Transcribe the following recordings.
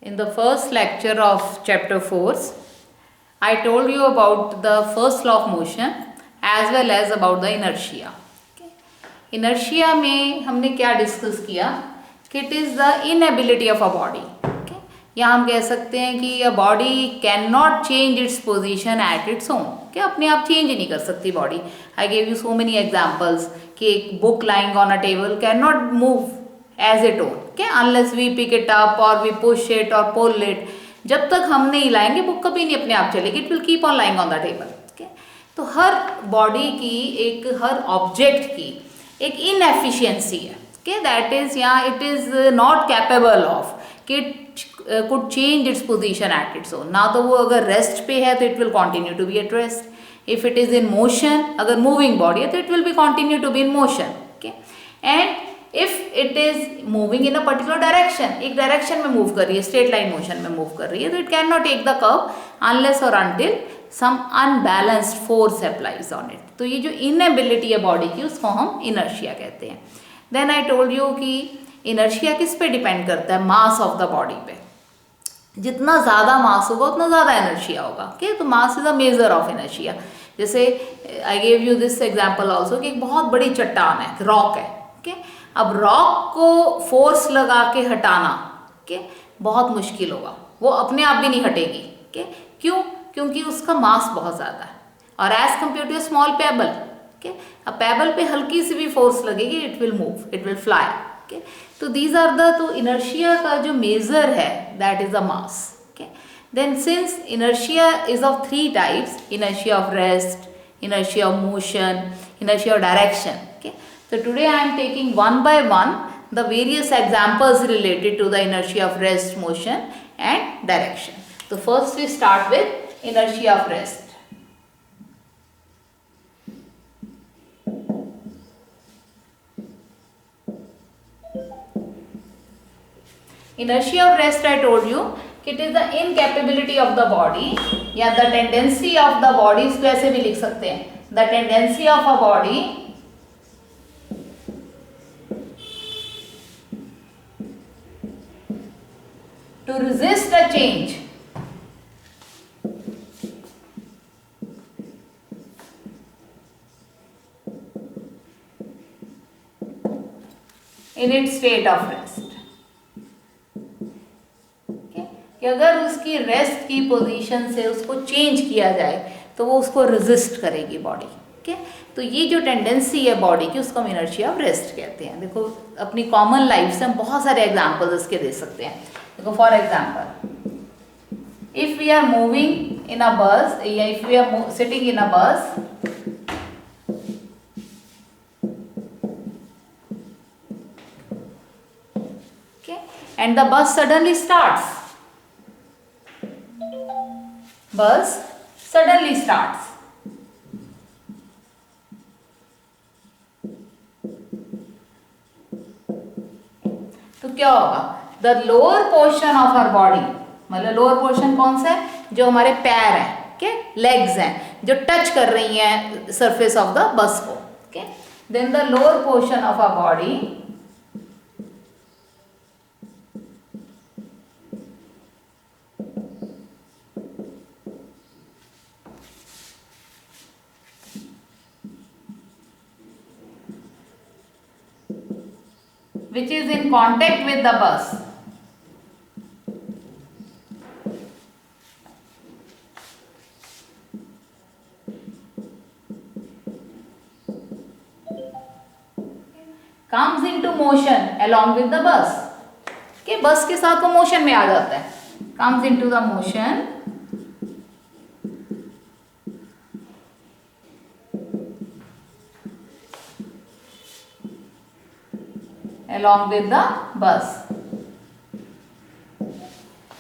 In the first lecture of chapter 4, I told you about the first law of motion as well as about the inertia. Inertia में हमने क्या discuss किया कि it is the inability of a body. या हम कह सकते हैं कि a body can not change its position at its own. क्या अपने आप चेंज नहीं कर सकती body. I gave you so many examples कि एक book lying on a table can not move as it own. क्या unless we pick it up और वी पुश इट और पुल इट. जब तक हम नहीं हिलाएंगे बुक कभी नहीं अपने आप चलेगी. It will keep on lying on the table. तो हर बॉडी की एक हर ऑब्जेक्ट की एक इनएफिशिएंसी है. okay, that is it is not capable of कि it could change its position at its own. ना तो वो अगर रेस्ट पे है तो it will continue to be at rest. if it is in motion, अगर moving body है तो it will be continue to be in motion. okay, and if it is moving in a particular direction, एक direction में move कर रही है, straight line motion में move कर रही है, तो it cannot take the curve unless or until some unbalanced force applies on it. तो ये जो इनएबिलिटी है बॉडी की उसको हम इनर्शिया कहते हैं. देन आई टोल्ड यू कि इनर्शिया किस पे डिपेंड करता है, मास ऑफ द बॉडी पे. जितना ज़्यादा मास होगा उतना ज़्यादा इनर्शिया होगा. ओके, तो mass is a measure of inertia. जैसे I gave you this example also कि एक बहुत बड़ी चट्टान है, रॉक है. ओके, अब रॉक को फोर्स लगा के हटाना बहुत मुश्किल होगा. वो अपने आप भी नहीं हटेगी. क्यों? क्योंकि उसका मास बहुत ज़्यादा है. और as compare to small pebble, अब पेबल पे हल्की सी भी फोर्स लगेगी, it will move, it will fly. तो दीज आर द, तो इनर्शिया का जो मेजर है that is the mass. Then since inertia is of 3 types, inertia of rest, inertia of motion, inertia of direction. So today I am taking one by one the various examples related to the inertia of rest, motion and direction. So first we start with inertia of rest. Inertia of rest, I told you it is the incapability of the body या the tendency of the body, इसको ऐसे भी लिख सकते हैं, the tendency of a body to resist a change in its state of rest. कि अगर उसकी रेस्ट की पोजीशन से उसको चेंज किया जाए तो वो उसको रेजिस्ट करेगी बॉडी. तो ये जो टेंडेंसी है बॉडी की उसको हम इनर्शिया ऑफ रेस्ट कहते हैं. देखो अपनी कॉमन लाइफ से हम बहुत सारे एग्जांपल्स इसके दे सकते हैं. देखो for example, if we are moving in a bus या if we are sitting in a bus, and the bus suddenly starts. Bus suddenly starts. तो क्या होगा, the lower portion of our body, मतलब lower portion कौन सा है, जो हमारे पैर हैं, लेग्स हैं, जो टच कर रही हैं सरफेस ऑफ द बस को. Then the lower portion of our body which is in contact with the bus comes into motion along with the bus. बस के साथ वो मोशन में आ जाता है. comes into the motion along with the bus.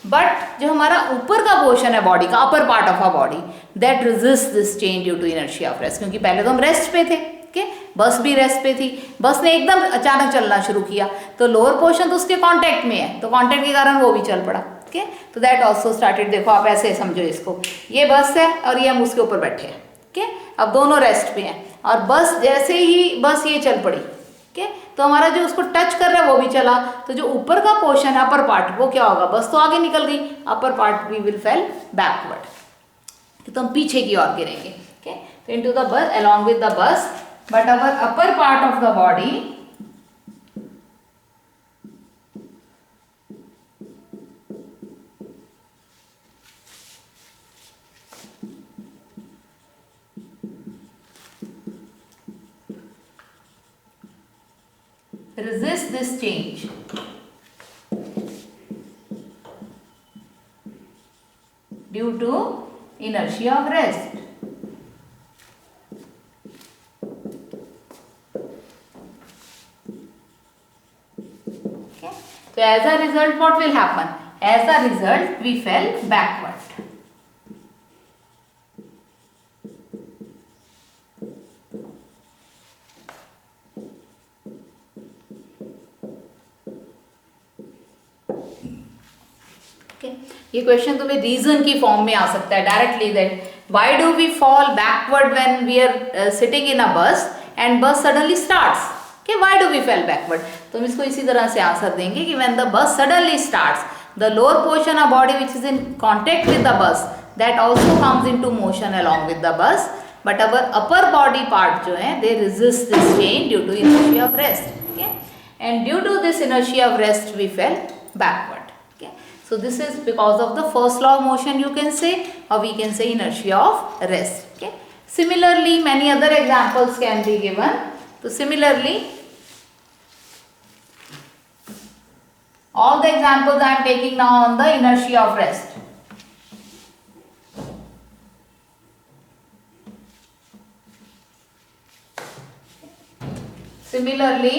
But जो हमारा ऊपर का पोर्शन है बॉडी का, upper part of our body, that resist this change due to inertia of rest. क्योंकि पहले तो हम रेस्ट पे थे, बस भी रेस्ट पे थी. बस ने एकदम अचानक चलना शुरू किया तो लोअर पोर्शन तो उसके कांटेक्ट में है, तो कांटेक्ट के कारण वो भी चल पड़ा. तो दैट ऑल्सो स्टार्टेड. देखो आप ऐसे समझो इसको, ये बस है और ये हम उसके ऊपर बैठे हैं. अब दोनों रेस्ट पे हैं और बस जैसे ही बस ये चल पड़ी, ठीक है। तो हमारा जो उसको टच कर रहा है वो भी चला, तो जो ऊपर का पोर्शन है अपर पार्ट वो क्या होगा, बस तो आगे निकल गई, upper part we will fell backward, तो हम पीछे की ओर गिरेंगे। ओके, तो into the bus along with the bus, but our upper part of the body resist this change due to inertia of rest. Okay, so as a result what will happen, as a result we fell backward. ये question तुम्हें reason की form में आ सकता है directly, that why do we fall backward when we are sitting in a bus and bus suddenly starts, okay, why do we fell backward, तो हम इसको इसी तरह से आंसर देंगे कि when the bus suddenly starts the lower portion of body which is in contact with the bus that also comes into motion along with the bus, but our upper body part जो है they resist this change due to inertia of rest, okay, and due to this inertia of rest we fell backward. So this is because of the first law of motion you can say, or we can say inertia of rest. Okay. Similarly, many other examples can be given. So similarly, all the examples I am taking now on the inertia of rest. Similarly,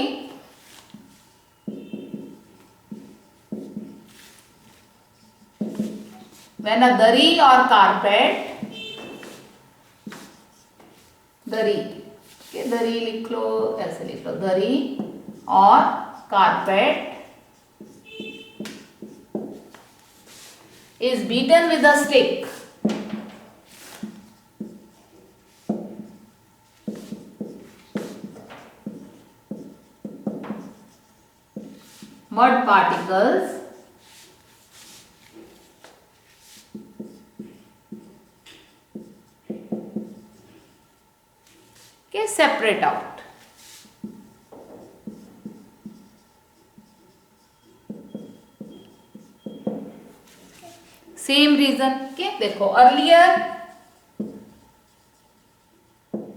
when a dari or carpet, dari, okay, dari लिख लो, ऐसे लिख लो, dari और carpet is beaten with a stick, mud particles separate out. Same reason, okay, देखो earlier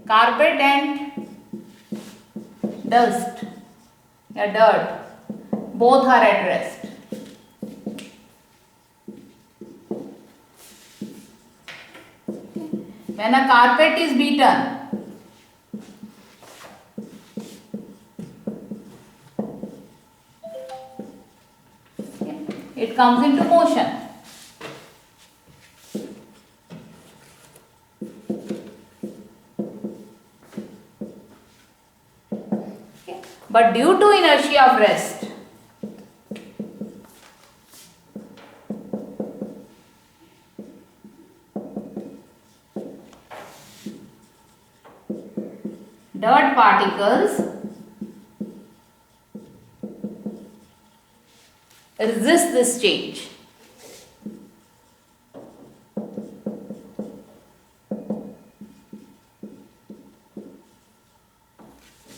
carpet and dust या dirt both are at rest. When a carpet is beaten, it comes into motion. Okay. But due to inertia of rest, dirt particles resist this change.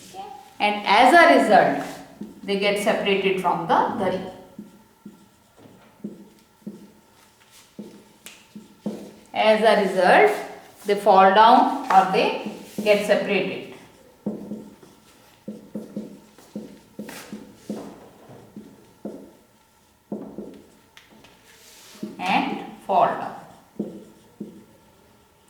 Okay. And as a result, they get separated from the dari. As a result, they fall down or they get separated. Fall down.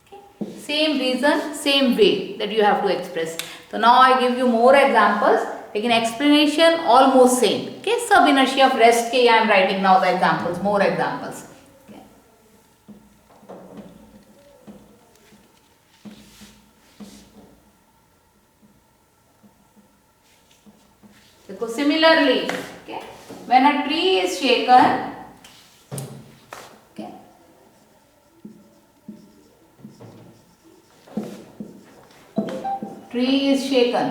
Okay. Same reason, same way that you have to express. So now I give you more examples. Again, explanation almost same. Okay, sub inertia of rest ke I am writing now the examples, more examples. Okay. So similarly, okay, when a tree is shaken, tree is shaken.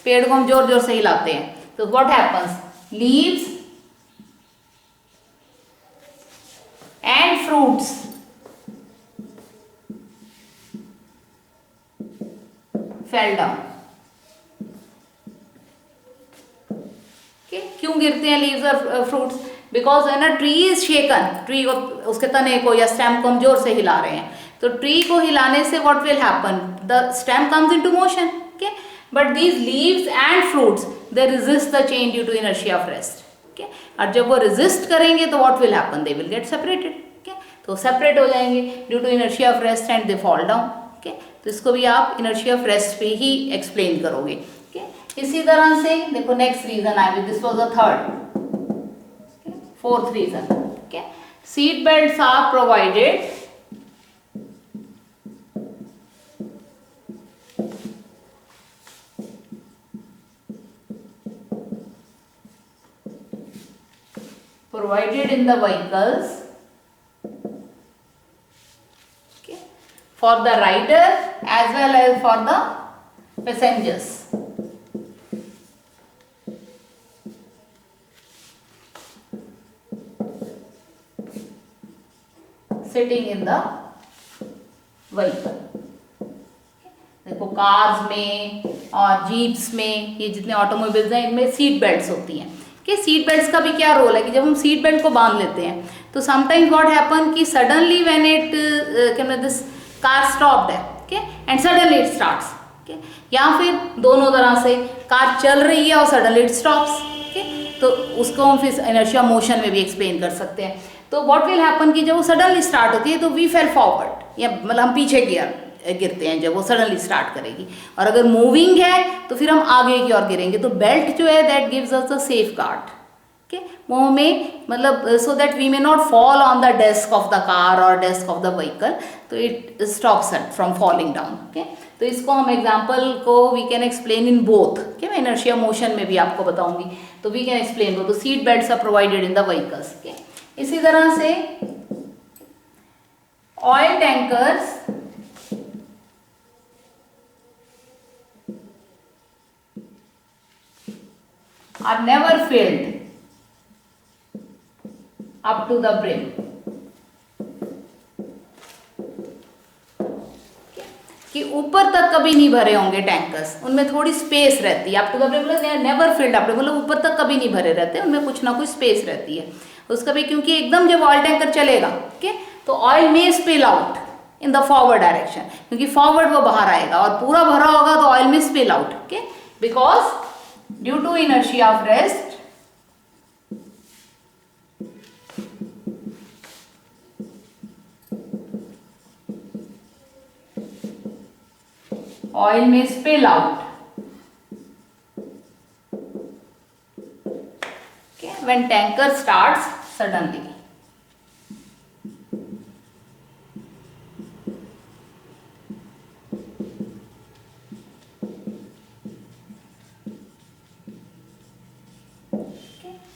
पेड़ को हम जोर जोर से हिलाते हैं, तो what happens, leaves and fruits fell down. क्यों गिरते हैं लीव्स और फ्रूट्स? बिकॉज है ना, ट्री इज शेकन, ट्री को, उसके तने को या स्टेम को हम जोर से हिला रहे हैं, तो ट्री को हिलाने से what will happen, the stem comes into motion. Okay, but these leaves and fruits they resist the change due to inertia of rest. Okay, और जब वो रेजिस्ट करेंगे तो what will happen, they will get separated. Okay, तो separate हो जाएंगे due to inertia of rest and they fall down. Okay, तो इसको भी आप इनर्शिया ऑफ रेस्ट पे ही एक्सप्लेन करोगे। इसी तरह से देखो next reason I, this was the third. Fourth reason, okay, seat belts are provided in the vehicles, okay, for the rider as well as for the passengers. Sitting in the vehicle. देखो cars में और jeeps में, ये जितने automobiles हैं इनमें seat belts होती हैं। कि सीट बेल्ट्स का भी क्या रोल है कि जब हम सीट बेल्ट को बांध लेते हैं तो समटाइम्स व्हाट हैपन कि suddenly when it this car stopped है, okay, and suddenly it starts, okay, या फिर दोनों तरह से कार चल रही है और सडनली इट स्टॉप्स, ओके, तो उसको हम फिर इनर्शिया मोशन में भी एक्सप्लेन कर सकते हैं। तो व्हाट विल हैपन कि जब वो सडनली स्टार्ट होती है तो वी फेल फॉरवर्ड, या मतलब हम पीछे गिरते हैं जब वो सडनली स्टार्ट करेगी, और अगर मूविंग है तो फिर हम आगे की ओर गिरेंगे। तो बेल्ट जो है that gives us a safeguard, okay, वो हमें मतलब so that we may not fall on the desk of the car और डेस्क ऑफ द व्हीकल, तो it stops it from falling down. Okay, तो इसको हम एग्जाम्पल को we can explain in both, okay, मैं इनर्शिया मोशन में भी आपको बताऊंगी, तो वी कैन एक्सप्लेन बोथ। तो seat belts are provided in the vehicles. Okay, इसी तरह से oil tankers are never filled up to the brim. कि ऊपर तक कभी नहीं भरे होंगे टैंकर्स, उनमें थोड़ी स्पेस रहती है। अप टू द ब्रिम मतलब नेवर फिल्ड अप, मतलब ऊपर तक कभी नहीं भरे रहते, उनमें कुछ ना कुछ स्पेस रहती है उसका भी, क्योंकि एकदम जब ऑयल टैंकर चलेगा, ओके, तो oil may spill out in the forward direction, क्योंकि फॉरवर्ड वो बाहर आएगा, और पूरा भरा होगा तो oil may spill out, okay, because due to inertia of rest oil may spill out, okay, when tanker starts suddenly.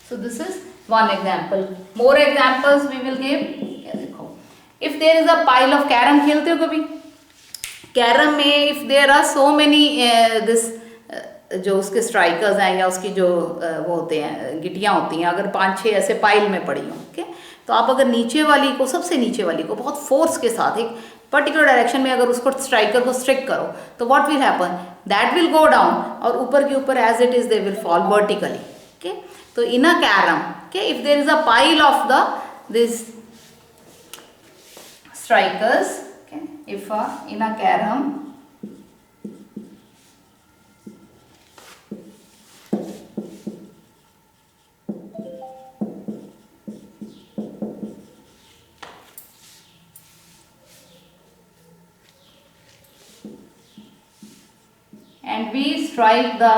So this is one example. More examples we will give. देखो, if there is a pile of carom, खेलते हो कभी? Carrom में if there are so many this जो उसके strikers हैं या उसकी जो वो होते हैं गिटियाँ होती हैं, अगर 5-6 ऐसे पाइल में पड़ी हों, ओके, तो आप अगर नीचे वाली को, सबसे नीचे वाली को बहुत फोर्स के साथ एक पर्टिकुलर डायरेक्शन में अगर उसको स्ट्राइकर को स्ट्रिक करो तो what will happen, that will go down, और ऊपर के ऊपर as it is they will fall vertically. Okay, तो in a carom, okay, if there is a pile of this strikers, okay, if in a carom and we strike the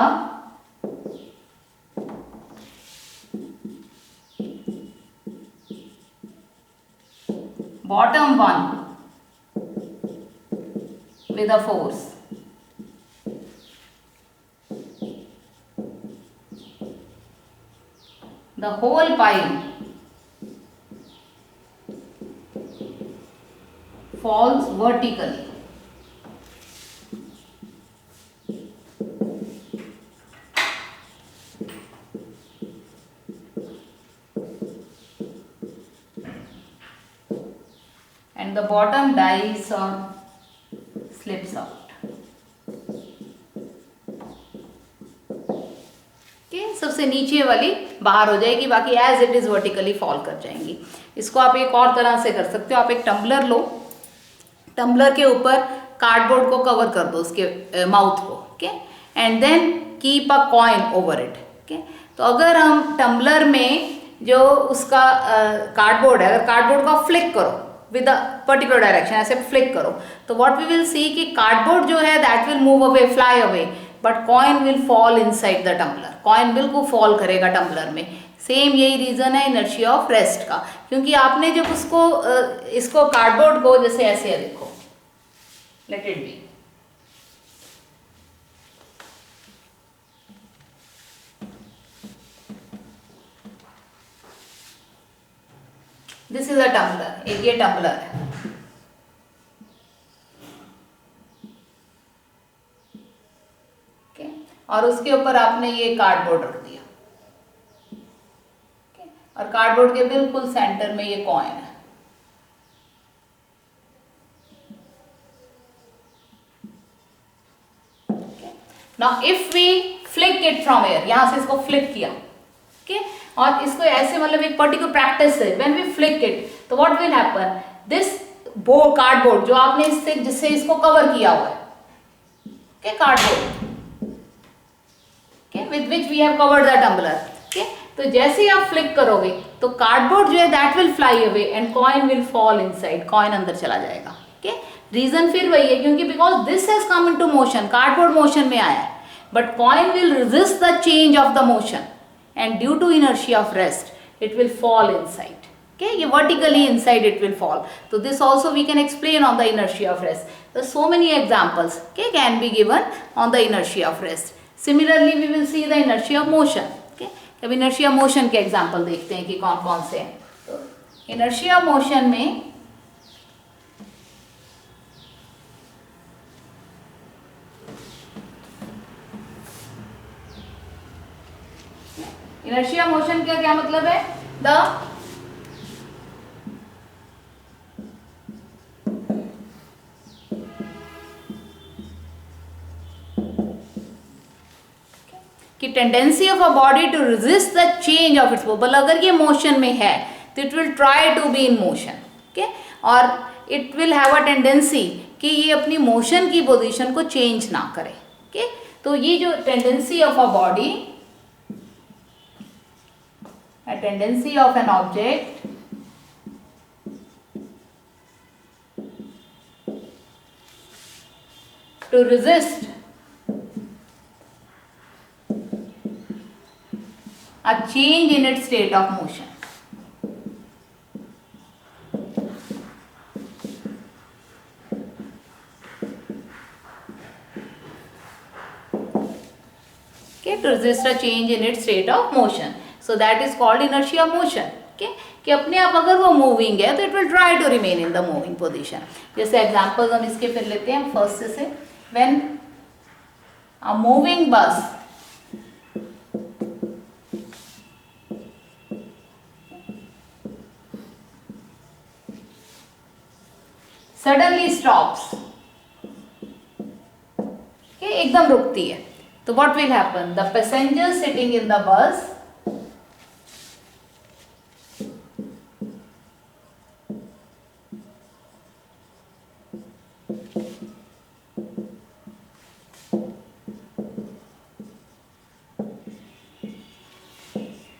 bottom one with a force, the whole pile falls vertically, and the bottom dies or slips out. सबसे नीचे वाली बाहर हो जाएगी, बाकी as it is vertically fall कर जाएंगी। इसको आप एक और तरह से कर सकते हो, आप एक टम्बलर लो, टम्बलर के ऊपर कार्डबोर्ड को कवर कर दो, उसके माउथ को, okay, and then keep a coin over it, okay. तो अगर हम टम्बलर में जो उसका कार्डबोर्ड है, अगर कार्डबोर्ड को फ्लिक करो विद अ पर्टिकुलर डायरेक्शन, ऐसे फ्लिक करो, तो व्हाट वी विल सी कि कार्डबोर्ड जो है that will move away, fly away, but coin will fall inside the tumbler. Coin बिल्कुल फॉल करेगा टम्बलर में। सेम यही रीजन है इनर्शिया ऑफ रेस्ट का, क्योंकि आपने जब उसको इसको कार्डबोर्ड को जैसे ऐसे देखो, let it be, this is a tumbler, एक ये टम्बलर है, और उसके ऊपर आपने ये कार्डबोर्ड रख दिया, और कार्डबोर्ड के बिल्कुल सेंटर में ये कॉइन है। Now if we flick it from air, यहां से इसको फ्लिक किया, ओके, और इसको ऐसे मतलब एक पर्टिकुलर प्रैक्टिस है, व्हेन वी फ्लिक इट, तो what will happen, this cardboard जो आपने इससे जिससे इसको कवर किया हुआ है, okay, cardboard with which we have covered the tumbler, okay, तो जैसे ही आप फ्लिक करोगे तो कार्डबोर्ड जो है that will fly away and coin will fall inside, coin अंदर चला जाएगा, ओके। रीजन फिर वही है, क्योंकि because this has come into motion, cardboard motion में आया है, but coin will resist the change of the motion and due to inertia of rest it will fall inside, okay, ये vertically inside it will fall. So this also we can explain on the inertia of rest. There are so many examples, okay, can be given on the inertia of rest. Similarly we will see the inertia of motion, okay. अब inertia of motion के example देखते हैं कि कौन कौन से हैं। तो inertia of motion में inertia of motion का क्या मतलब है, the कि tendency of a body to resist the change of its motion, अगर ये मोशन में है तो it will try to be in motion, okay, और it will have a tendency कि ये अपनी मोशन की पोजीशन को चेंज ना करे, ओके। तो ये जो tendency of a body, a tendency of an object to resist a change in its state of motion. Okay, to resist a change in its state of motion. So that is called inertia of motion. Okay, कि अपने आप अगर वो moving है तो it will try to remain in the moving position. जैसे examples हम इसके फिर लेते हैं फर्स्ट से, when a moving bus suddenly stops, okay, एकदम रुकती है, तो what will happen, the passengers sitting in the bus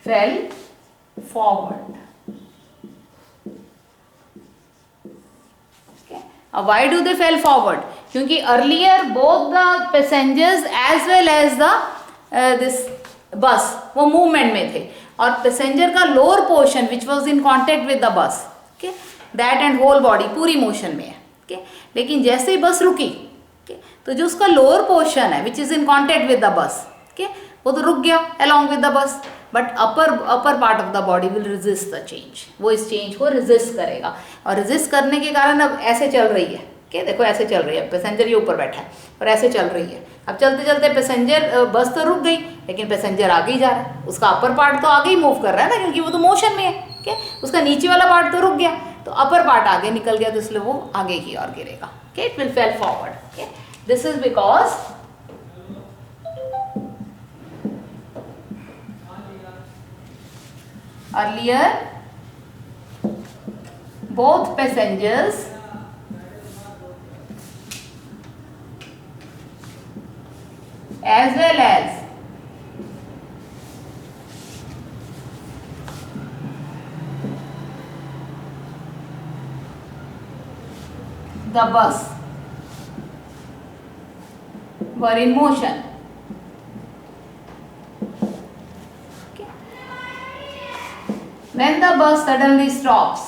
fell forward. Why do they fell forward? क्योंकि earlier both the passengers as well as the this bus वो movement में थे, और passenger का lower portion which was in contact with the bus, okay, that and whole body पूरी motion में है, okay, लेकिन जैसे ही बस रुकी, okay, तो जो उसका lower portion है which is in contact with the bus, okay, वो तो रुक गया along with the bus, but upper part of the body will resist the change, वो इस चेंज को रेजिस्ट करेगा, और रेजिस्ट करने के कारण अब ऐसे चल रही है, okay, देखो ऐसे चल रही है, पैसेंजर ये ऊपर बैठा है और ऐसे चल रही है। अब चलते चलते पैसेंजर बस तो रुक गई लेकिन पैसेंजर आगे ही जा रहा है, उसका अपर पार्ट तो आगे ही मूव कर रहा है ना, क्योंकि वो तो मोशन में है, okay, उसका नीचे वाला पार्ट तो रुक गया, तो अपर पार्ट आगे निकल गया तो इसलिए वो आगे की ओर गिरेगा. Okay, it will fail forward. Okay, this is because earlier both passengers as well as the bus were in motion. Okay. When the bus suddenly stops,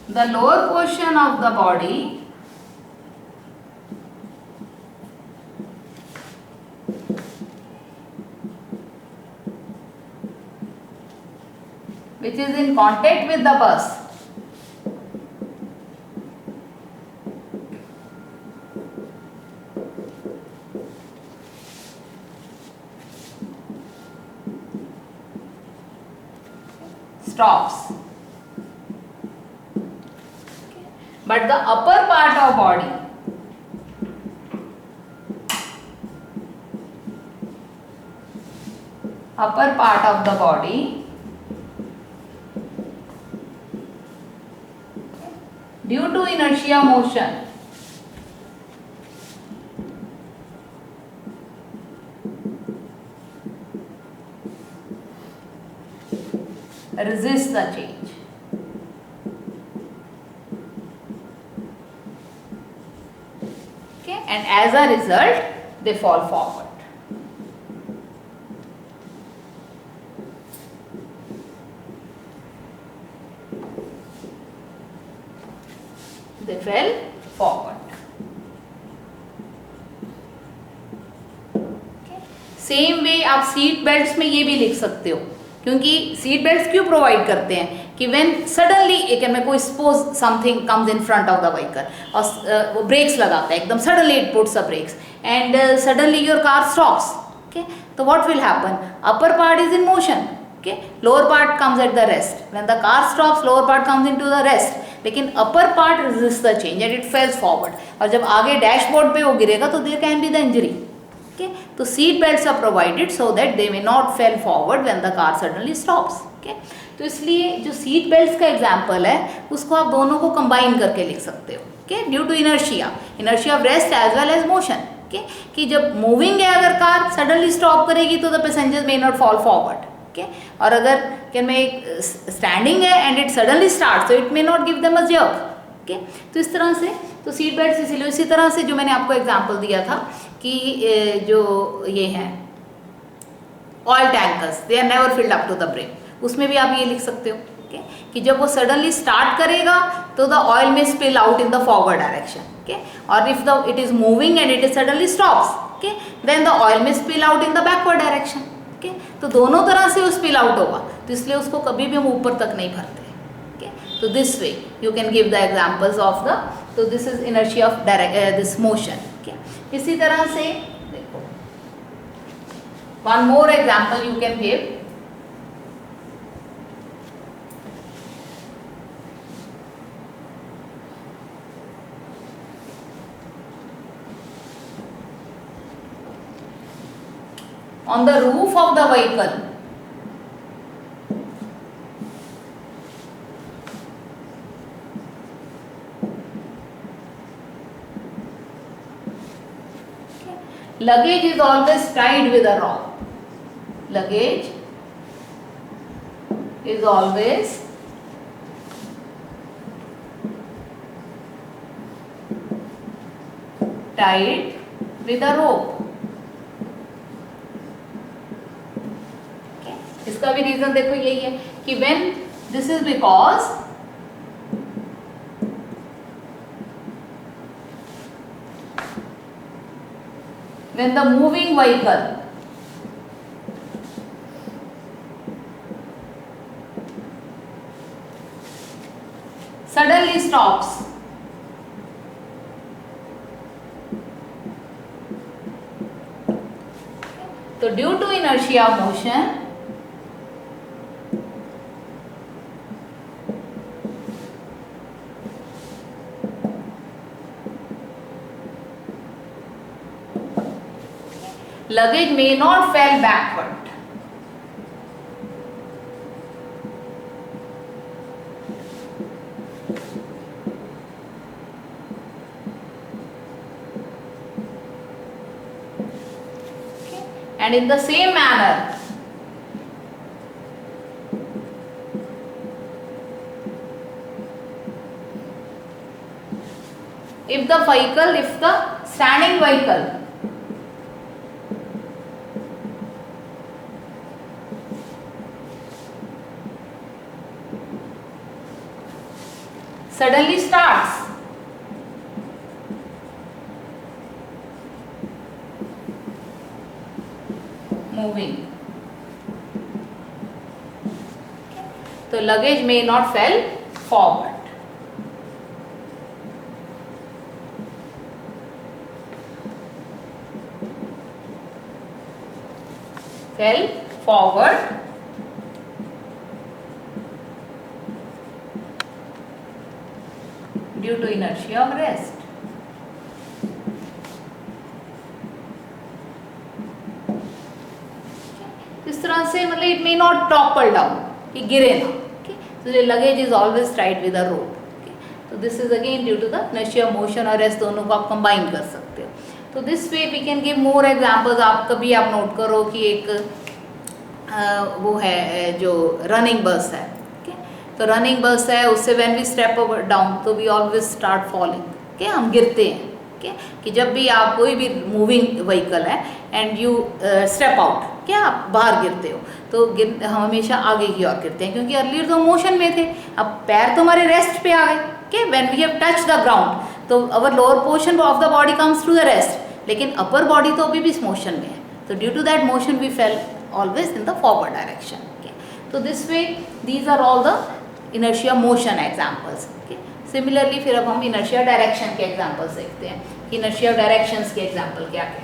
the lower portion of the body which is in contact with the bus stops. But the upper part of body due to inertia motion resist the change. Okay, and as a result they fall forward. They fell forward. Okay. Same way आप seat belts में ये भी लिख सकते हो, क्योंकि seat belts क्यों provide करते हैं कि व्हेन सडनली एक में कोई suppose something comes in front of the vehicle और वो ब्रेक्स लगाता है एकदम suddenly, it puts the brakes and suddenly your car stops. Okay, तो what will happen, upper part is in motion. Okay, lower part comes at the rest. When the car stops lower part comes into the rest, लेकिन upper part resist the change and it fells forward. और जब आगे dashboard पे वो गिरेगा तो there can be the injury. Okay, तो seat belts are provided so that they may not fall forward when the car suddenly stops. Okay, तो इसलिए जो सीट बेल्ट्स का एग्जांपल है उसको आप दोनों को कंबाइन करके लिख सकते हो. Okay, due to inertia, inertia of rest as well as motion. Okay, कि जब मूविंग है अगर कार सडनली स्टॉप करेगी तो the passenger may not fall forward. Okay, और अगर कैन में स्टैंडिंग है and it suddenly start, so it may not give them a jerk. Okay, तो इस तरह से तो सीट बेल्ट इसीलिए. इसी तरह से जो मैंने आपको एग्जांपल दिया था कि जो ये हैं oil tankers, they are never filled up to the brim, उसमें भी आप ये लिख सकते हो. ओके, कि जब वो सडनली स्टार्ट करेगा तो the oil may spill out in the forward direction. Okay, और if the it is moving and it is suddenly stops, okay, then the oil may spill out in the backward direction. Okay, तो दोनों तरह से वो spill out होगा, तो इसलिए उसको कभी भी हम ऊपर तक नहीं भरते. ओके, तो this way you can give the examples of the, तो this is inertia of this motion. Okay, इसी तरह से देखो one more example you can give. On the roof of the vehicle, luggage is always tied with a rope. Luggage is always tied with a rope. इसका भी reason देखो यही है कि when this is because when the moving vehicle suddenly stops, तो due to inertia motion luggage may not fall backward. Okay. And in the same manner, if the standing vehicle suddenly starts moving, तो luggage may not fall forward. Fell forward due to inertia of rest. इस तरह से मतलब it may not topple down, कि गिरे ना. तो ये luggage is always tight with a rope. तो this is again due to the inertia motion और रेस्ट, दोनों को आप कंबाइन कर सकते हो. तो this way we can give more examples. आप कभी आप नोट करो कि एक वो है जो रनिंग बस है. तो रनिंग बस है, उससे व्हेन वी स्टेप डाउन तो वी ऑलवेज स्टार्ट फॉलिंग. हम गिरते हैं. कि जब भी आप कोई भी मूविंग व्हीकल है एंड यू स्टेप आउट, आप बाहर गिरते हो, तो हम हमेशा आगे की ओर गिरते हैं, क्योंकि अर्लियर तो मोशन में थे. अब पैर तो हमारे रेस्ट पे आ गए. When we have touch the ground तो our lower portion of the body comes to the rest, लेकिन अपर बॉडी तो अभी भी मोशन में है. तो due to that motion we fell always in the forward direction. So this way these are all the inertia motion examples. Similarly फिर अब हम inertia direction के examples देखते हैं. Inertia directions के example क्या क्या.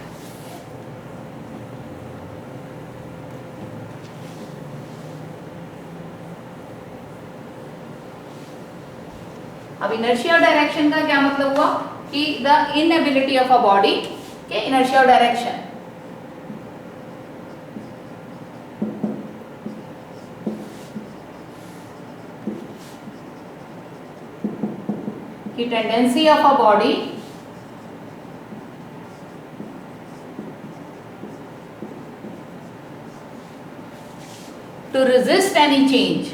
अब inertia direction का क्या मतलब हुआ कि the inability of a body, inertia direction, की tendency of a body to resist any change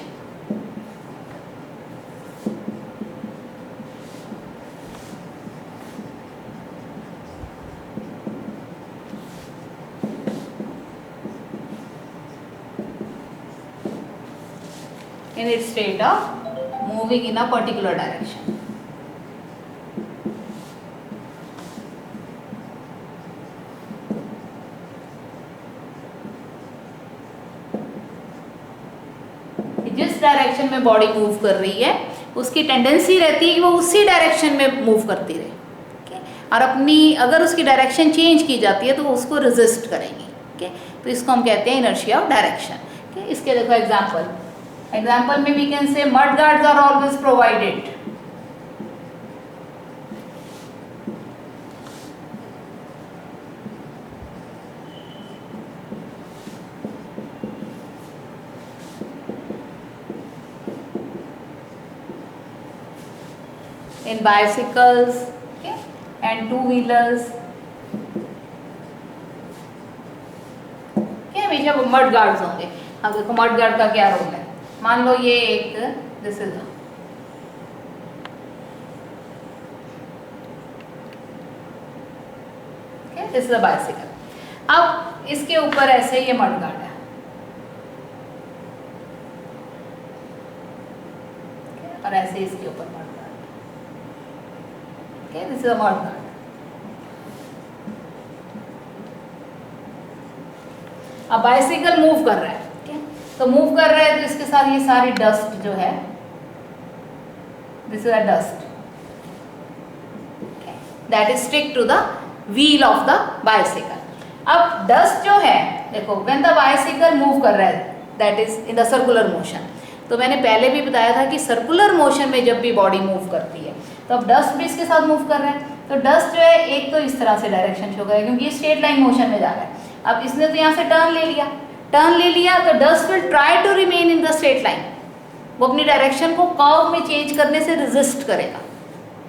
in its state of moving in a particular direction. जिस डायरेक्शन में बॉडी मूव कर रही है उसकी टेंडेंसी रहती है कि वो उसी डायरेक्शन में मूव करती रहे. और अपनी अगर उसकी डायरेक्शन चेंज की जाती है तो वो उसको रेजिस्ट करेंगी. तो इसको हम कहते हैं इनर्शिया ऑफ डायरेक्शन. इसके देखो एग्जाम्पल में we can say mud guards are always provided. in bicycles and two-wheelers. हमेशा मड गार्ड्स होंगे. अब देखो मड गार्ड का क्या रोल है. मान लो ये एक this is this is a bicycle. अब इसके ऊपर ऐसे ये मड गार्ड है और ऐसे इसके ऊपर mud guard. This is a mud guard. अब बाइसिकल मूव कर रहा है. तो मूव कर रहा है तो इसके साथ ये सारी डस्ट जो है, this is a dust that is stick to the wheel of the bicycle. अब डस्ट जो है देखो व्हेन द बाइसिकल मूव कर रहा है that is in the circular motion, तो मैंने पहले भी बताया था कि सर्कुलर मोशन में जब भी बॉडी मूव करती है तो अब डस्ट भी इसके साथ मूव कर रहा है, तो डस्ट जो है एक तो इस तरह से डायरेक्शन शो करेगा क्योंकि ये स्ट्रेट लाइन मोशन में जा रहा है। अब इसने तो यहाँ से टर्न ले लिया तो dust will try to remain in the straight line, वो अपनी डायरेक्शन को कर्व में चेंज करने से रेजिस्ट करेगा।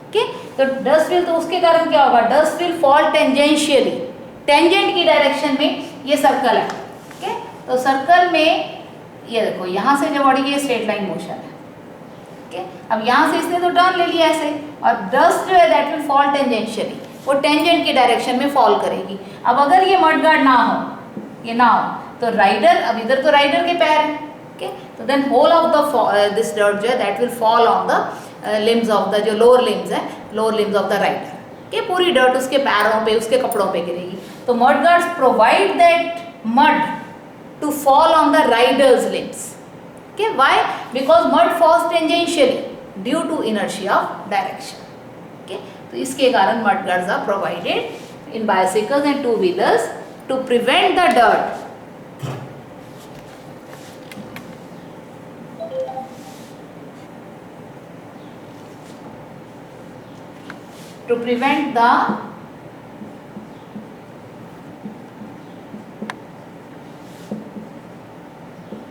ओके, तो डस्ट विल, तो उसके कारण क्या होगा, dust will fall tangentially, tangent की डायरेक्शन में ये सर्कल है। ओके, तो सर्कल में ये देखो यहाँ से जो बॉडी, ये स्ट्रेट लाइन मोशन है। ओके, अब यहाँ से इसने तो टर्न ले लिया ऐसे, और डस्ट जो है दैट विल फॉल टेंजेंशियली, वो टेंजेंट की डायरेक्शन में फॉल करेगी। अब अगर ये मड गार्ड ना हो, ये ना हो, तो राइडर, अब इधर तो राइडर के पैर हैं, ओके, तो then whole of the this dirt जो है that will fall on the limbs of the, जो लोअर लिम्स है, lower limbs of the rider. Okay, पूरी डर्ट उसके पैरों पे, उसके कपड़ों पे गिरेगी। तो mudguards provide that mud to fall on the rider's limbs. Okay, why? Because mud falls tangentially due to inertia of direction. Okay, तो इसके कारण mud guards are provided in bicycles and two wheelers to prevent the dirt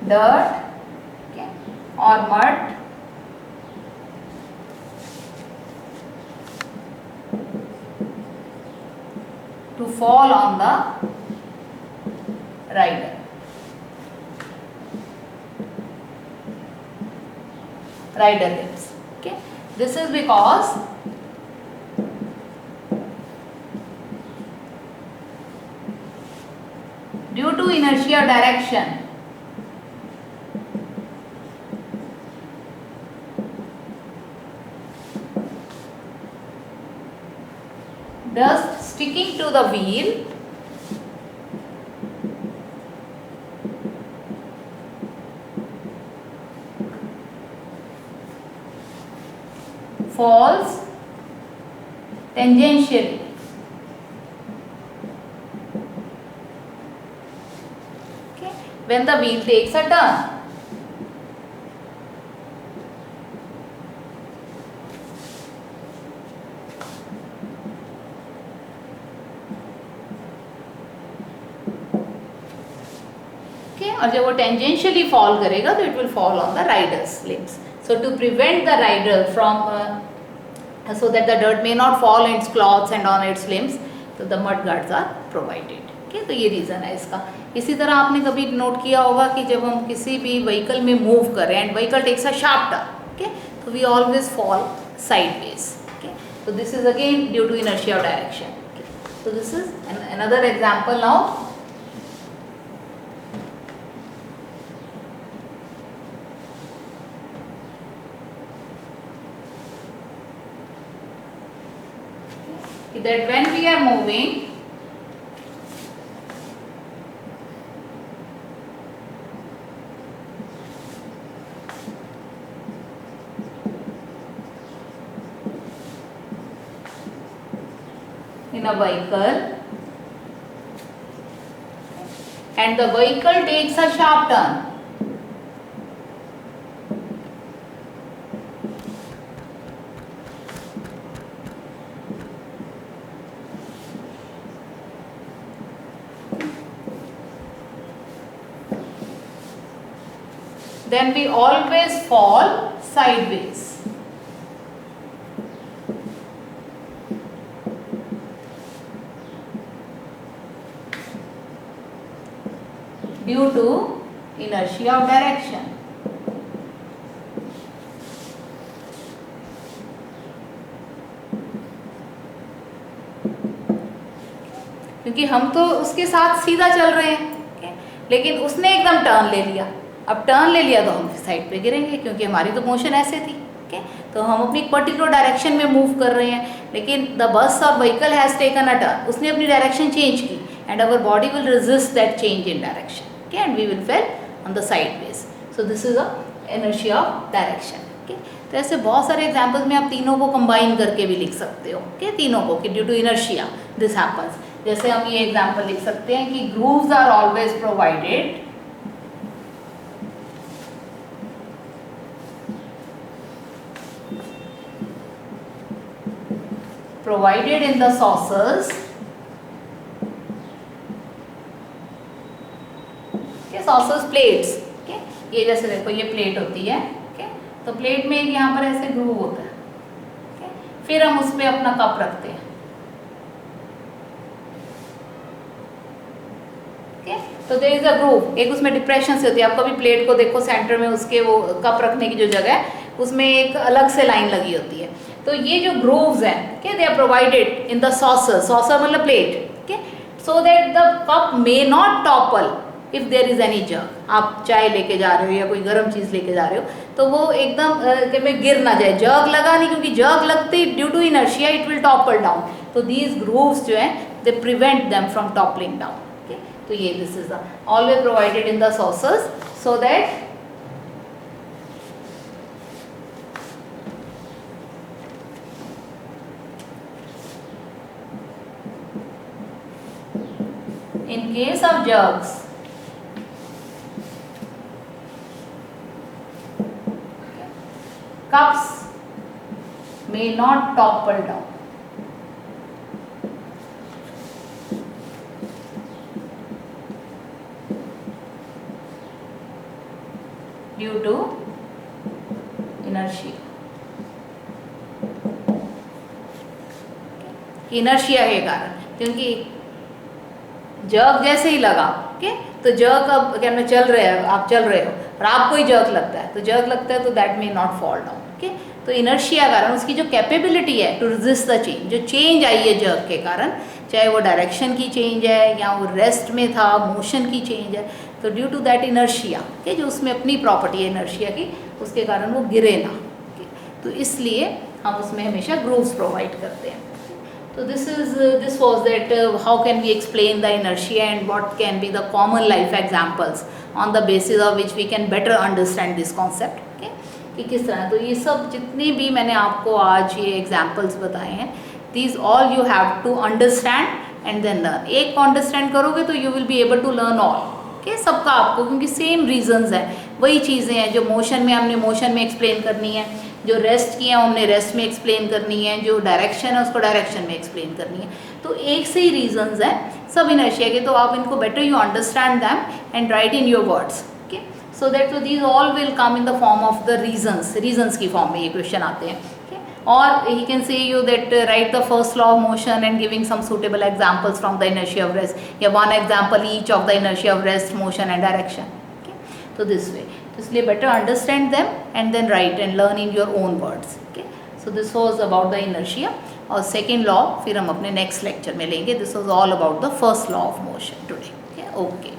dirt, okay, or mud to fall on the rider. Rider limbs. Okay, this is because due to inertia direction, dust sticking to the wheel falls tangentially. Okay, when the wheel takes a turn. और जब वो tangentially fall करेगा तो it will fall on the riders limbs. So to prevent the rider from so that the dirt may not fall in its clothes and on its limbs, तो the mud guards are provided. Okay, तो ये reason है इसका। इसी तरह आपने कभी note किया होगा कि जब हम किसी भी व्हीकल में मूव करें and vehicle takes a sharp turn, okay, तो we always fall sideways. Okay, तो this is again due to inertia of direction. So this is another example now. That when we are moving, in a vehicle and the vehicle takes a sharp turn, then we always fall sideways. Due to inertia of direction. क्योंकि हम तो उसके साथ सीधा चल रहे हैं, लेकिन उसने एकदम टर्न ले लिया। अब टर्न ले लिया तो हम साइड पे गिरेंगे क्योंकि हमारी तो मोशन ऐसे थी। ओके, तो हम अपनी पर्टिकुलर डायरेक्शन में मूव कर रहे हैं, लेकिन द बस और vehicle has taken a turn, उसने अपनी डायरेक्शन चेंज की and our body will resist that change in direction. Okay, and we will fell on the sideways. So this is a inertia of direction. Okay, तो ऐसे बहुत सारे examples में आप तीनों को कंबाइन करके भी लिख सकते हो। ओके, तीनों को कि due to inertia this happens. जैसे हम ये एग्जांपल लिख सकते हैं कि grooves are always provided in the saucers. Okay, saucers plates. Okay, ये जैसे देखो ये प्लेट होती है. Okay, तो प्लेट में यहाँ पर ऐसे ग्रूव होता है. Okay, फिर हम उस पर अपना कप रखते हैं. तो देयर इज अ ग्रूव, एक उसमें डिप्रेशन से होती है. आप कभी प्लेट को देखो सेंटर में उसके वो कप रखने की जो जगह है उसमें एक अलग से लाइन लगी होती है. तो ये जो ग्रूव्स हैं क्या they are provided in the saucer. Saucer मतलब plate. Okay, so that the cup may not topple if there is any jerk. आप चाय लेके जा रहे हो या कोई गर्म चीज़ लेके जा रहे हो तो वो एकदम में गिर ना जाए. जग लगा नहीं, क्योंकि जग लगते due to inertia it will topple down. तो दीज ग्रूव्स जो हैं they prevent them from toppling down. तो ये this is the always provided in the saucers so that in case of jugs cups may not topple down due to inertia. Inertia के कारण, क्योंकि जग जैसे ही लगा okay तो जग अब क्या मैं चल रहे हैं, आप चल रहे हो और आपको ही जग लगता है तो जग लगता है तो that may not fall down. Okay, तो इनर्शिया कारण उसकी जो कैपेबिलिटी है टू रेजिस्ट द चेंज, जो चेंज आई है जग के कारण, चाहे वो डायरेक्शन की चेंज है या वो रेस्ट में था, मोशन की चेंज है, तो ड्यू टू दैट इनर्शिया के जो उसमें अपनी प्रॉपर्टी है इनर्शिया की, उसके कारण वो गिरे ना. तो इसलिए हम उसमें हमेशा ग्रूव्स प्रोवाइड करते हैं. So this was that how can we explain the inertia and what can be the common life examples on the basis of which we can better understand this concept. Okay, कि किस तरह. तो ये सब जितने भी मैंने आपको आज ये examples बताए हैं, these all you have to understand and then learn. एक को understand करोगे तो you will be able to learn all. Okay, सबका आपको, क्योंकि सेम रीजंस हैं, वही चीज़ें हैं जो मोशन में हमने मोशन में एक्सप्लेन करनी है, जो रेस्ट की है हमने रेस्ट में एक्सप्लेन करनी है, जो डायरेक्शन है उसको डायरेक्शन में एक्सप्लेन करनी है. तो एक से ही रीजंस हैं सब इनर्शिया के. तो आप इनको better you understand them and write in your words. Okay, so that तो these all will come in the form of the reasons की फॉर्म में ये क्वेश्चन आते हैं. और he can say you that write the first law of motion and giving some suitable examples from the inertia of rest, या one example each of the inertia of rest, motion and direction. तो this वे, इसलिए better understand them and then write and learn in your own words. Okay, so this was about the inertia. और second law फिर हम अपने next lecture में लेंगे. This was all about the first law of motion today. Okay.